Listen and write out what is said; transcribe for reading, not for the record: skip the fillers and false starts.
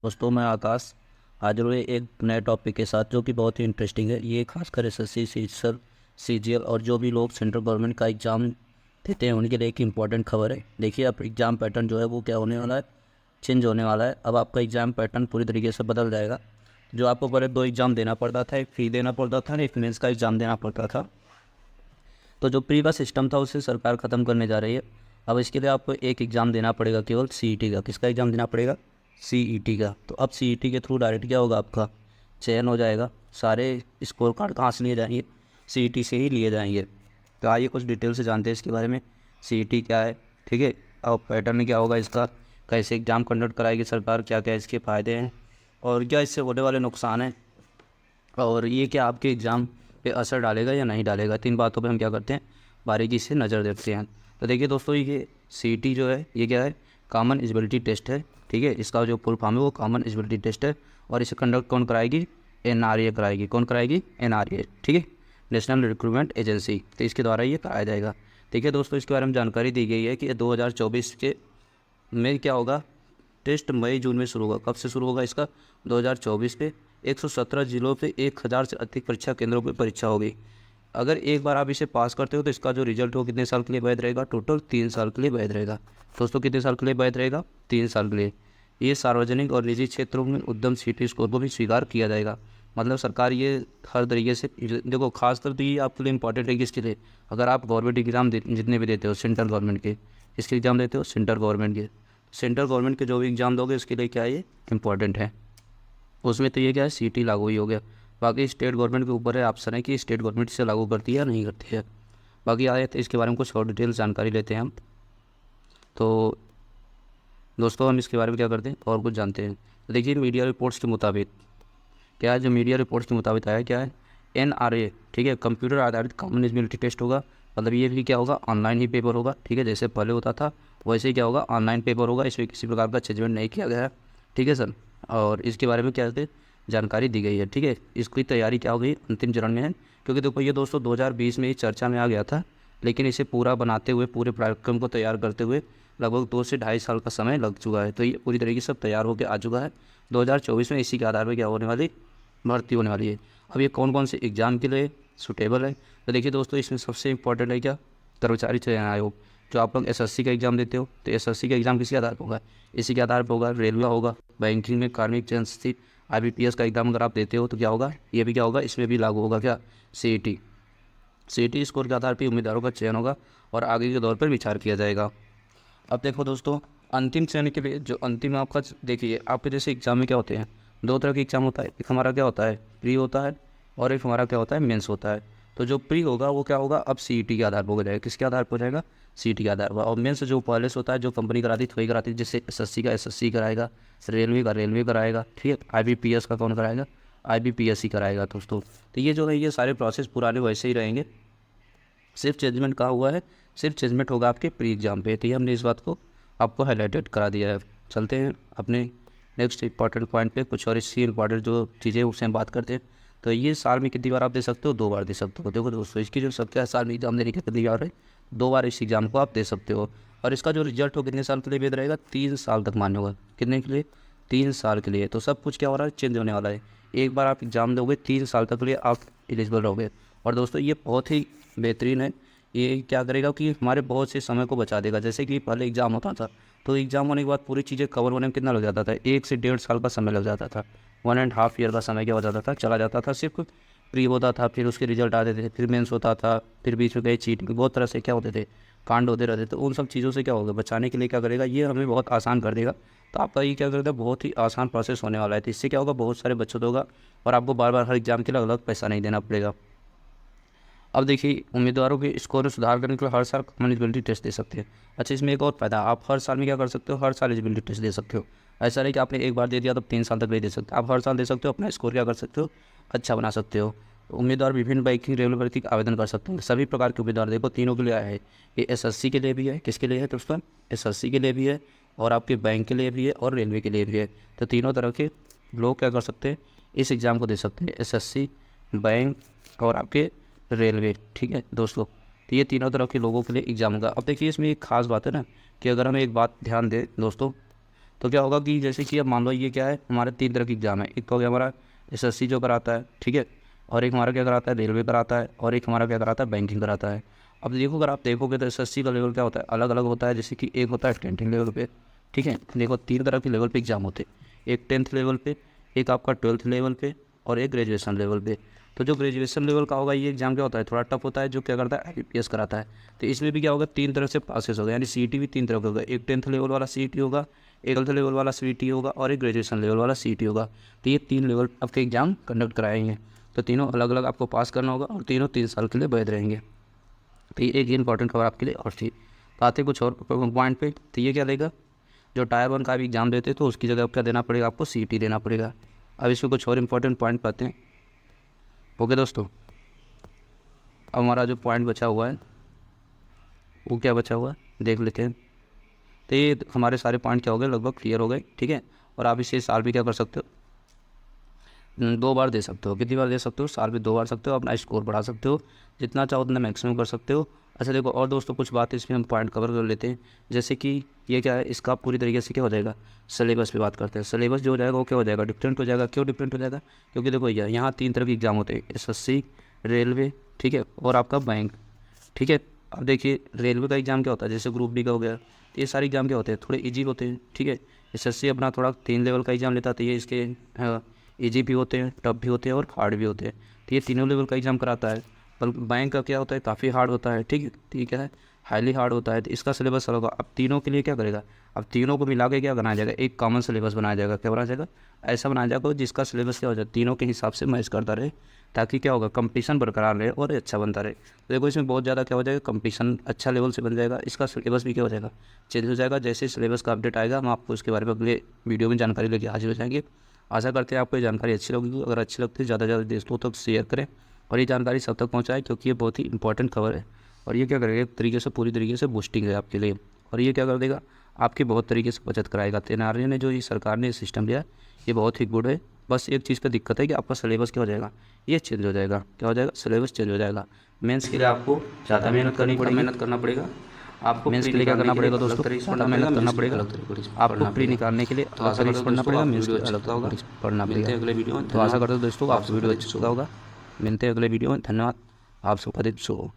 दोस्तों मैं आकाश हाजिर हुए एक नए टॉपिक के साथ जो कि बहुत ही इंटरेस्टिंग है। ये खासकर एसएससी सीसर सीजीएल और जो भी लोग सेंट्रल गवर्नमेंट का एग्ज़ाम देते हैं उनके लिए एक इम्पॉर्टेंट खबर है। देखिए अब एग्ज़ाम पैटर्न जो है वो क्या होने वाला है, चेंज होने वाला है। अब आपका एग्ज़ाम पैटर्न पूरी तरीके से बदल जाएगा। जो आपको पहले 2 एग्ज़ाम देना पड़ता था, एक फ्री देना पड़ता था, एक मेंस का एग्ज़ाम देना पड़ता था। तो जो प्री का सिस्टम था उसे सरकार ख़त्म करने जा रही है। अब इसके लिए आपको एक एग्ज़ाम देना पड़ेगा, केवल सीईटी का। किसका एग्ज़ाम देना पड़ेगा? सीईटी का। तो अब सीईटी के थ्रू डायरेक्ट क्या होगा, आपका चयन हो जाएगा। सारे स्कोर कार्ड कहाँ से लिए जाएंगे? सीईटी से ही लिए जाएंगे। तो आइए कुछ डिटेल से जानते हैं इसके बारे में। सीईटी क्या है, ठीक है, और पैटर्न क्या होगा इसका, कैसे एग्ज़ाम कंडक्ट कराएगी सरकार, क्या क्या इसके फ़ायदे हैं और क्या इससे होने वाले नुकसान हैं, और ये क्या आपके एग्ज़ाम पे असर डालेगा या नहीं डालेगा। 3 बातों पे हम क्या करते हैं, बारीकी से नज़र देखते हैं। तो देखिए दोस्तों, ये सीईटी जो है ये क्या है, कॉमन एलिजिबिलिटी टेस्ट है। ठीक है, इसका जो फुल फॉर्म है वो कॉमन एलिजिबिलिटी टेस्ट है और इसे कंडक्ट कौन कराएगी? एनआरए कराएगी। कौन कराएगी? एनआरए, ठीक है, नेशनल रिक्रूटमेंट एजेंसी। तो इसके द्वारा ये कराया जाएगा। ठीक है दोस्तों, इसके बारे में जानकारी दी गई है कि 2024 के में क्या होगा, टेस्ट मई जून में शुरू होगा। कब से शुरू होगा इसका? 2024 पे 117 जिलों पे 1000 से अधिक परीक्षा केंद्रों पे परीक्षा होगी। अगर एक बार आप इसे पास करते हो तो इसका जो रिजल्ट हो कितने साल के लिए वैध रहेगा? टोटल 3 साल के लिए वैध रहेगा। दोस्तों कितने साल के लिए वैध रहेगा? 3 साल के लिए। ये सार्वजनिक और निजी क्षेत्रों में उद्यम सीटी स्कोर को भी स्वीकार किया जाएगा। मतलब सरकार ये हर तरीके से देखो, खासकर तो ये आपके लिए इंपॉर्टेंट है। किसके लिए? अगर आप गवर्नमेंट एग्जाम जितने भी देते हो, सेंट्रल गवर्नमेंट के, इसके एग्ज़ाम देते हो सेंट्रल गवर्नमेंट के, सेंट्रल गवर्नमेंट के जो भी एग्ज़ाम दोगे उसके लिए क्या है, ये इंपॉर्टेंट है। उसमें तो ये क्या है, सीटी लागू ही हो गया। बाकी स्टेट गवर्नमेंट के ऊपर है ऑप्शन है कि स्टेट गवर्नमेंट इसे लागू करती है या नहीं करती है। बाकी आए तो इसके बारे में कुछ और डिटेल जानकारी लेते हैं हम। तो दोस्तों हम इसके बारे में क्या करते हैं और कुछ जानते हैं। तो देखिए मीडिया रिपोर्ट्स के मुताबिक क्या है, जो मीडिया रिपोर्ट्स के मुताबिक आया क्या है, एनआरए, ठीक है, कंप्यूटर आधारित कॉमन एलिजिबिलिटी टेस्ट होगा। मतलब ये भी क्या होगा, ऑनलाइन ही पेपर होगा। ठीक है, जैसे पहले होता था वैसे ही क्या होगा, ऑनलाइन पेपर होगा। इसमें किसी प्रकार का चेंजमेंट नहीं किया गया है। ठीक है सर, और इसके बारे में क्या है, जानकारी दी गई है। ठीक है, इसकी तैयारी क्या हो गई, अंतिम चरण में है। क्योंकि देखो ये दोस्तों 2020 में ही चर्चा में आ गया था, लेकिन इसे पूरा बनाते हुए, पूरे कार्यक्रम को तैयार करते हुए लगभग 2 से ढाई साल का समय लग चुका है। तो ये पूरी तरीके से तैयार होकर आ चुका है। 2024 में इसी के आधार पर क्या होने वाली, भर्ती होने वाली है। अब ये कौन कौन से एग्ज़ाम के लिए सूटेबल है? तो देखिए दोस्तों, इसमें सबसे इंपॉर्टेंट है क्या, कर्मचारी चयन आयोग। जो आप लोग एसएससी का एग्ज़ाम देते हो तो एसएससी का एग्ज़ाम किसी आधार पर होगा? इसी के आधार पर होगा। रेलवे होगा, बैंकिंग में कार्मिक चयन स्थिति, आईबीपीएस का एग्ज़ाम अगर आप देते हो तो क्या होगा, ये भी क्या होगा, इसमें भी लागू होगा क्या, सीईटी। सीईटी स्कोर के आधार पर उम्मीदवारों का चयन होगा और आगे के दौर पर विचार किया जाएगा। अब देखो दोस्तों, अंतिम श्रेणी के लिए जो अंतिम आपका, देखिए आपके जैसे एग्जाम में क्या होते हैं, 2 तरह के एग्जाम होता है। एक हमारा क्या होता है, प्री होता है, और एक हमारा क्या होता है, मेंस होता है। तो जो प्री होगा वो क्या होगा, अब सीईटी के आधार पर हो जाएगा। किसके आधार पर हो जाएगा? सीईटी के आधार पर। और मेंस जो पहले से होता है, जो कंपनी कराती है वही कराती है। जैसे एसएससी का एसएससी कराएगा, रेलवे का रेलवे कराएगा, ठीक है, आईबीपीएस का कौन कराएगा, आईबीपीएस ही कराएगा दोस्तों। तो ये जो है ये सारे प्रोसेस पुराने वैसे ही रहेंगे, सिर्फ चेंजमेंट कहाँ हुआ है, सिर्फ चेंजमेंट होगा आपके प्री एग्जाम पे। तो ये हमने इस बात को आपको हाईलाइटेड करा दिया है। चलते हैं अपने नेक्स्ट इंपॉर्टेंट पॉइंट पे, कुछ और इसकी इंपॉर्टेंट जो चीज़ें उससे हम बात करते हैं। तो ये साल में कितनी बार आप दे सकते हो? 2 बार दे सकते हो। देखो दोस्तों, इसकी जो सबसे साल में एग्जाम देने की कितनी बार है, 2 बार इस एग्ज़ाम को आप दे सकते हो। और इसका जो रिजल्ट हो कितने साल के लिए वैध रहेगा? 3 साल तक मान्य होगा। कितने के लिए? 3 साल के लिए। तो सब कुछ क्या हो रहा है, चेंज होने वाला है। एक बार आप एग्ज़ाम दोगे, 3 साल तक के लिए आप एलिजिबल रहोगे। और दोस्तों ये बहुत ही बेहतरीन है। ये क्या करेगा कि हमारे बहुत से समय को बचा देगा। जैसे कि पहले एग्ज़ाम होता था तो एग्ज़ाम होने के बाद पूरी चीज़ें कवर होने में कितना लग जाता था, 1 से 1.5 साल का समय लग जाता था। 1.5 ईयर का समय क्या हो जाता था, चला जाता था। सिर्फ प्री होता था, फिर उसके रिजल्ट आते थे, फिर मेंस होता था, फिर बीच में कई चीटिंग, बहुत तरह से क्या होते थे, कांड होते रहते थे। तो उन सब चीज़ों से क्या होगा, बचाने के लिए क्या करेगा, ये हमें बहुत आसान कर देगा। तो आपका ये क्या करता है, बहुत ही आसान प्रोसेस होने वाला है। तो इससे क्या होगा, बहुत सारे बचत होगा और आपको बार बार हर एग्ज़ाम के लिए अलग पैसा नहीं देना पड़ेगा। अब देखिए, उम्मीदवारों के स्कोर में सुधार करने के लिए हर साल कॉमन एलिजिबिलिटी टेस्ट दे सकते हैं। अच्छा, इसमें एक और फ़ायदा, आप हर साल में क्या कर सकते हो, हर साल एलिजिबिलिटी टेस्ट दे सकते हो। ऐसा नहीं कि आपने एक बार दे दिया तो 3 साल तक नहीं दे सकते, आप हर साल दे सकते हो। अपना स्कोर क्या कर सकते हो, अच्छा बना सकते हो। उम्मीदवार विभिन्न बैंकिंग रेलवे भर्ती का आवेदन कर सकते हैं। सभी प्रकार के उम्मीदवार, देखो तीनों के लिए आया है। ये एसएससी के लिए भी है, किसके लिए है दोस्तों, एसएससी के लिए भी है, और आपके बैंक के लिए भी है, और रेलवे के लिए भी है। तो तीनों तरह के लोग क्या कर सकते हैं, इस एग्ज़ाम को दे सकते हैं, एसएससी, बैंक और आपके रेलवे। ठीक है दोस्तों, तो ये तीनों तरह के लोगों के लिए एग्ज़ाम होगा। अब देखिए इसमें एक खास बात है ना, कि अगर हम एक बात ध्यान दें दोस्तों, तो क्या होगा कि जैसे कि अब मान लो ये क्या है, हमारे 3 तरह की एग्ज़ाम है। एक तो हो गया हमारा SSC जो कराता है, ठीक है, और एक हमारा क्या कराता है, रेलवे कराता है, और एक हमारा क्या कराता है, बैंकिंग कराता है। अब देखो, अगर आप देखोगे तो SSC का लेवल क्या होता है, अलग अलग होता है। जैसे कि एक होता है 10th लेवल पे, ठीक है। देखो 3 तरह के लेवल पे एग्ज़ाम होते हैं, एक 10th लेवल पे, एक आपका 12th लेवल पे, और एक ग्रेजुएशन लेवल पे। तो जो ग्रेजुएशन लेवल का होगा, ये एग्ज़ाम क्या होता है, थोड़ा टफ होता है, जो क्या करता है, IBPS कराता है। तो इसमें भी क्या होगा, 3 तरह से पासेस होगा, यानी CET भी 3 तरह का होगा। एक 10th लेवल वाला CET होगा, एक 12th लेवल वाला CET होगा, और एक ग्रेजुएशन लेवल वाला CET होगा। तो ये 3 लेवल आपके एग्ज़ाम कंडक्ट कराएंगे। तो तीनों अलग अलग आपको पास करना होगा, और तीनों 3 साल के लिए वैध रहेंगे। तो ये एक इंपॉर्टेंट खबर आपके लिए और थी। तो आते कुछ और पॉइंट पे, तो ये क्या देगा, जो टायर 1 का भी एग्ज़ाम देते तो उसकी जगह क्या देना पड़ेगा, आपको CET देना पड़ेगा। अब इसमें कुछ और इंपॉर्टेंट पॉइंट पाते हैं। ओके दोस्तों, अब हमारा जो पॉइंट बचा हुआ है वो क्या बचा हुआ है देख लेते हैं। तो ये हमारे सारे पॉइंट क्या हो गए, लगभग क्लियर हो गए, ठीक है। और आप इसे साल भी क्या कर सकते हो, 2 बार दे सकते हो। कितनी बार दे सकते हो, साल में 2 बार सकते हो। अपना स्कोर बढ़ा सकते हो, जितना चाहो उतना मैक्सिमम कर सकते हो। अच्छा देखो, और दोस्तों कुछ बातें इसमें हम पॉइंट कवर कर लेते हैं। जैसे कि ये क्या है, इसका पूरी तरीके से क्या हो जाएगा, सिलेबस पे बात करते हैं। सिलेबस जो हो जाएगा वो क्या हो जाएगा, डिफरेंट हो जाएगा। क्यों डिफरेंट हो जाएगा, क्योंकि देखो भैया यहाँ 3 तरह के एग्जाम होते हैं, SSC, रेलवे, ठीक है, और आपका बैंक, ठीक है। अब देखिए रेलवे का एग्ज़ाम क्या होता है, जैसे ग्रुप डी का हो गया, तो ये सारे एग्ज़ाम क्या होते हैं, थोड़े इजी होते हैं, ठीक है। SSC अपना थोड़ा 3 लेवल का एग्ज़ाम लेता है, तो ये इसके इजी भी होते हैं, टफ भी होते हैं, और हार्ड भी होते हैं। तो ये तीनों लेवल का एग्ज़ाम कराता है। पर बैंक का क्या होता है, काफ़ी हार्ड होता है, ठीक है, ठीक है, हाईली हार्ड होता है। तो इसका सिलेबस अलग होगा। अब तीनों के लिए क्या करेगा, अब तीनों को मिला के क्या बनाया जाएगा, एक कॉमन सिलेबस बनाया जाएगा। क्या बनाया जाएगा, ऐसा बनाया जाएगा जिसका सिलेबस क्या हो जाए, तीनों के हिसाब से मैच करता रहे, ताकि क्या होगा, कंपटीशन बरकरार रहे और अच्छा बनता रहे। तो देखो इसमें बहुत ज़्यादा क्या हो जाएगा, कंपटीशन अच्छा लेवल से बन जाएगा। इसका सिलेबस भी क्या हो जाएगा, चेंज हो जाएगा। जैसे सिलेबस का अपडेट आएगा, हम आपको उसके बारे में अगले वीडियो में जानकारी लेके हाजिर हो जाएंगे। आशा करते हैं आपको ये जानकारी अच्छी लगी। अगर अच्छी लगती है, ज़्यादा से ज़्यादा दोस्तों तक शेयर करें, और ये जानकारी सब तक पहुँचाएं, क्योंकि ये बहुत ही इंपॉर्टेंट खबर है। और ये क्या करेगा, एक तरीके से पूरी तरीके से बूस्टिंग है आपके लिए। और ये क्या कर देगा, आपकी बहुत तरीके से बचत कराएगा। तेनाली ने जो ये सरकार ने सिस्टम लिया, ये बहुत ही गुड है। बस एक चीज़ का दिक्कत है कि आपका सिलेबस क्या हो जाएगा, ये चेंज हो जाएगा। क्या हो जाएगा, सिलेबस चेंज हो जाएगा। मेंस के लिए आपको ज़्यादा मेहनत करनी पड़ेगी, मेहनत करना पड़ेगा। आपको मेंस के लिए क्या करना पड़ेगा दोस्तों, ज़्यादा मेहनत करना पड़ेगा। आपको प्री निकालने के लिए अलग तरीके से पढ़ना पड़ेगा, मेंस के लिए अलग तरीके से पढ़ना पड़ेगा। अगले वीडियो में तो आशा करते हो दोस्तों आपको वीडियो अच्छा लगा होगा। मिलते हैं अगले वीडियो में। धन्यवाद, आप सबका दिन शुभ हो।